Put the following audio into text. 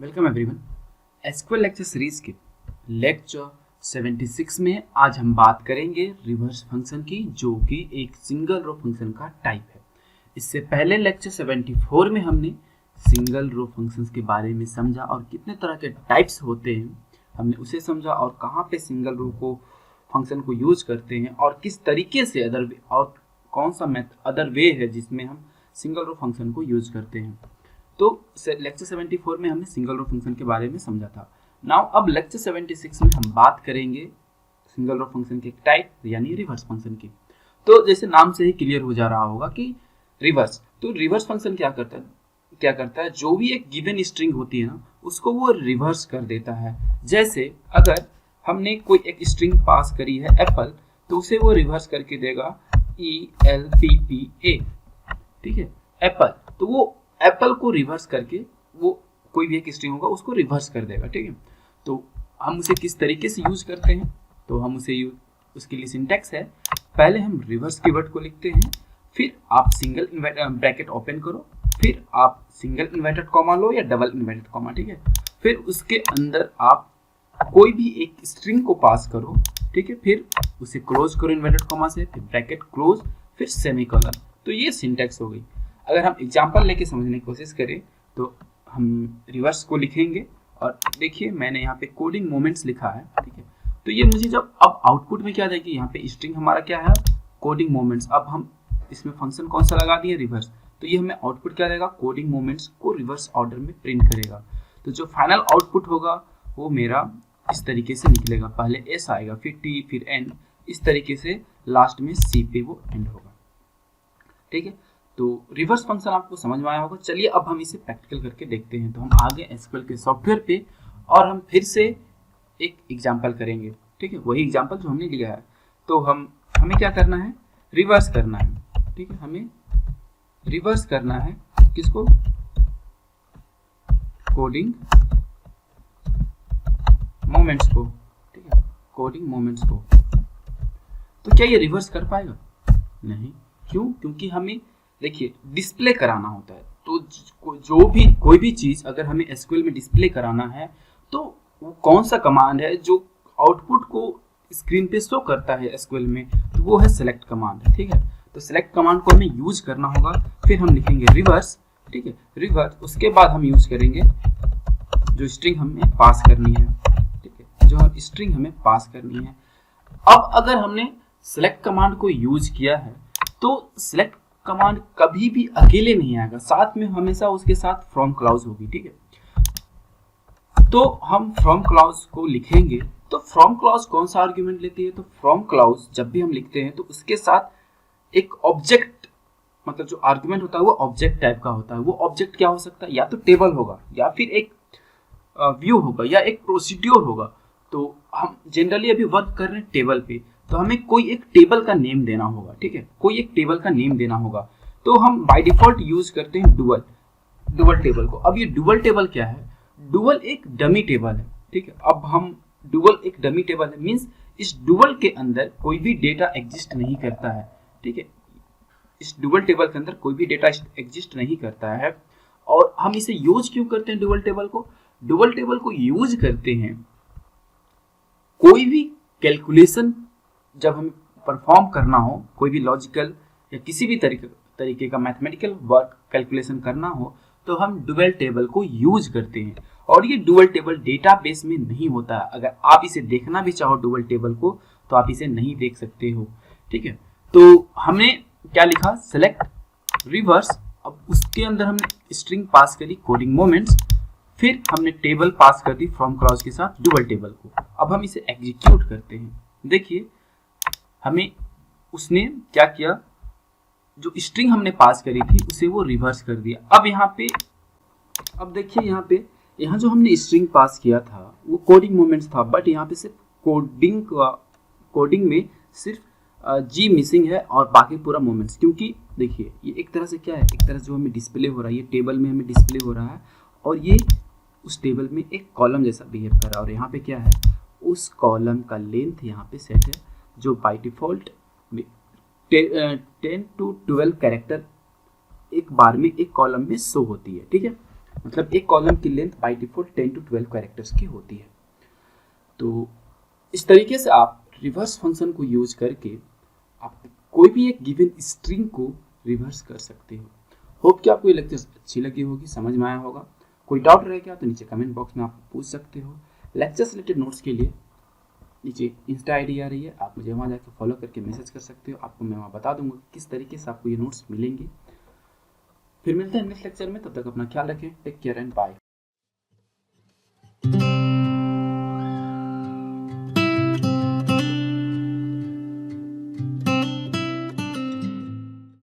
Welcome everyone. SQL lecture series के lecture 76 में आज हम बात करेंगे रिवर्स फंक्शन की, जो कि एक सिंगल रो फंक्शन का टाइप है। इससे पहले लेक्चर 74 में हमने सिंगल रो फंक्शंस के बारे में समझा और कितने तरह के टाइप्स होते हैं हमने उसे समझा, और कहाँ पे सिंगल रो को फंक्शन को यूज करते हैं और किस तरीके से और कौन सा अदर वे है जिसमें हम सिंगल रो फंक्शन को यूज करते हैं। तो लेक्चर 74 में हमने सिंगल रो फंक्शन के बारे में समझा था। नाउ अब लेक्चर 76 में हम बात करेंगे सिंगल रो फंक्शन के टाइप यानी रिवर्स फंक्शन की। तो जैसे नाम से ही क्लियर हो जा रहा होगा कि रिवर्स, तो रिवर्स फंक्शन क्या करता है, जो भी एक गिवन स्ट्रिंग होती है ना, उसको वो रिवर्स कर देता है। जैसे अगर हमने कोई एक स्ट्रिंग पास करी है एप्पल, तो उसे वो रिवर्स करके देगा ELPPA, ठीक है, एप्पल। तो वो एप्पल को रिवर्स करके वो कोई भी एक स्ट्रिंग होगा उसको रिवर्स कर देगा, ठीक है। तो हम उसे किस तरीके से यूज करते हैं, तो हम उसके लिए सिंटैक्स है, पहले हम रिवर्स कीवर्ड को लिखते हैं, फिर आप सिंगल ब्रैकेट ओपन करो, फिर आप सिंगल इन्वर्टेड कॉमा लो या डबल इन्वर्टेड कॉमा, ठीक है। फिर उसके अंदर आप कोई भी एक स्ट्रिंग को पास करो, ठीक है, फिर उसे क्लोज करो इन्वर्टेड कॉमा से, फिर ब्रैकेट क्लोज, फिर सेमीकोलन। तो ये सिंटैक्स हो गई। अगर हम एग्जांपल लेके समझने की कोशिश करें तो हम रिवर्स को लिखेंगे, और देखिए मैंने यहाँ पे कोडिंग मोमेंट्स लिखा है, ठीक है। तो ये मुझे जब अब आउटपुट में क्या देगी, यहाँ पे स्ट्रिंग हमारा क्या है, कोडिंग मोमेंट्स। अब हम इसमें फंक्शन कौन सा लगा दिए, रिवर्स। तो ये हमें आउटपुट क्या देगा, कोडिंग मोमेंट्स को रिवर्स ऑर्डर में प्रिंट करेगा। तो जो फाइनल आउटपुट होगा वो मेरा इस तरीके से निकलेगा, पहले S आएगा, फिर T, फिर N, इस तरीके से लास्ट में C पे वो एंड होगा, ठीक है। तो रिवर्स फंक्शन आपको समझ में आया होगा। चलिए अब हम इसे प्रैक्टिकल करके देखते हैं। तो हम आगे एसक्यूएल के सॉफ्टवेयर पे और हम फिर से एक एग्जांपल करेंगे, ठीक है, वही एग्जांपल जो हमने लिया है। तो हमें क्या करना है, रिवर्स करना है, ठीक है। हमें रिवर्स करना है किसको, कोडिंग मोमेंट्स को, ठीक है, कोडिंग मोमेंट्स को। तो क्या ये रिवर्स कर पाएगा? नहीं। क्यों? क्योंकि हमें देखिए डिस्प्ले कराना होता है। तो जो भी कोई भी चीज अगर हमें एसक्यूएल में डिस्प्ले कराना है, तो वो कौन सा कमांड है जो आउटपुट को स्क्रीन पे शो करता है एसक्यूएल में, तो वो है सेलेक्ट कमांड, ठीक है। तो सेलेक्ट कमांड को हमें यूज करना होगा, फिर हम लिखेंगे रिवर्स, ठीक है, रिवर्स। उसके बाद हम यूज करेंगे जो स्ट्रिंग हमें पास करनी है, ठीक है, जो स्ट्रिंग हमें पास करनी है। अब अगर हमने सेलेक्ट कमांड को यूज किया है, तो सेलेक्ट कमांड कभी भी अकेले नहीं आएगा, साथ में हमेशा उसके साथ फ्रॉम क्लाउज होगी, ठीक है। तो हम फ्रॉम क्लाउज को लिखेंगे। तो फ्रॉम क्लाउज कौन सा आर्गुमेंट लेती है, तो फ्रॉम क्लाउज जब भी हम लिखते हैं तो उसके साथ एक ऑब्जेक्ट, मतलब जो आर्गुमेंट होता है वो ऑब्जेक्ट टाइप का होता है। वो ऑब्जेक्ट क्या हो सकता है, या तो टेबल होगा, या फिर एक व्यू होगा, या एक प्रोसीड्योर होगा। तो हम जनरली अभी वर्क कर रहे हैं टेबल पे, तो हमें कोई एक टेबल का नेम देना होगा, ठीक है, कोई एक टेबल का नेम देना होगा। तो हम बाय डिफॉल्ट यूज करते हैं डुअल टेबल को। अब ये डुअल टेबल क्या है, डुअल एक डमी टेबल है, ठीक है। अब हम डुअल एक डमी टेबल है, मींस इस डुअल के अंदर कोई भी डेटा एग्जिस्ट नहीं करता है, ठीक है। इस डुअल टेबल के अंदर कोई भी डेटा एग्जिस्ट नहीं करता है। और हम इसे यूज क्यों करते हैं डुअल टेबल को, डुअल टेबल को यूज करते हैं कोई भी कैलकुलेशन जब हमें परफॉर्म करना हो, कोई भी लॉजिकल या किसी भी तरीके का मैथमेटिकल वर्क कैलकुलेशन करना हो, तो हम डुअल टेबल को यूज करते हैं। और ये डुअल टेबल डेटाबेस में नहीं होता है। अगर आप इसे देखना भी चाहो डुअल टेबल को, तो आप इसे नहीं देख सकते हो, ठीक है। तो हमने क्या लिखा, सेलेक्ट रिवर्स। अब उसके अंदर हमने स्ट्रिंग पास करी कोडिंग मोमेंट्स, फिर हमने टेबल पास कर दी फ्रॉम क्लॉज के साथ डुअल टेबल को। अब हम इसे एग्जीक्यूट करते हैं। देखिए हमें उसने क्या किया, जो स्ट्रिंग हमने पास करी थी उसे वो रिवर्स कर दिया। अब यहाँ पे, अब देखिए यहाँ जो हमने स्ट्रिंग पास किया था वो कोडिंग मोमेंट्स था, बट यहाँ पे सिर्फ कोडिंग में सिर्फ जी मिसिंग है और बाकी पूरा मोमेंट्स। क्योंकि देखिए ये एक तरह से क्या है, एक तरह से जो हमें डिस्प्ले हो रहा है, ये टेबल में हमें डिस्प्ले हो रहा है, और ये उस टेबल में एक कॉलम जैसा बिहेव कर रहा है। और यहाँ पे क्या है, उस कॉलम का लेंथ यहाँ पे सेट है, जो बाय डिफॉल्ट 10 to 12 कैरेक्टर एक बार में एक कॉलम में शो होती है, ठीक है। मतलब एक कॉलम की length by default 10 to 12 characters की होती है। तो इस तरीके से आप रिवर्स फंक्शन को यूज करके आप कोई भी एक गिवन स्ट्रिंग को रिवर्स कर सकते हो। होप कि आपको ये लेक्चर अच्छी लगी होगी, समझ में आया होगा। कोई डाउट रह गया तो नीचे कमेंट बॉक्स में आप पूछ सकते हो। लेक्चर से रिलेटेड नोट्स के लिए नीचे इंस्टा आईडी आ रही है, आप मुझे वहाँ जाकर फॉलो करके मैसेज कर सकते हो। आपको मैं वहाँ बता दूंगा किस तरीके से आपको ये नोट्स मिलेंगे। फिर मिलते हैं नेक्स्ट लेक्चर में, तब तक अपना ख्याल रखें। Take care and bye.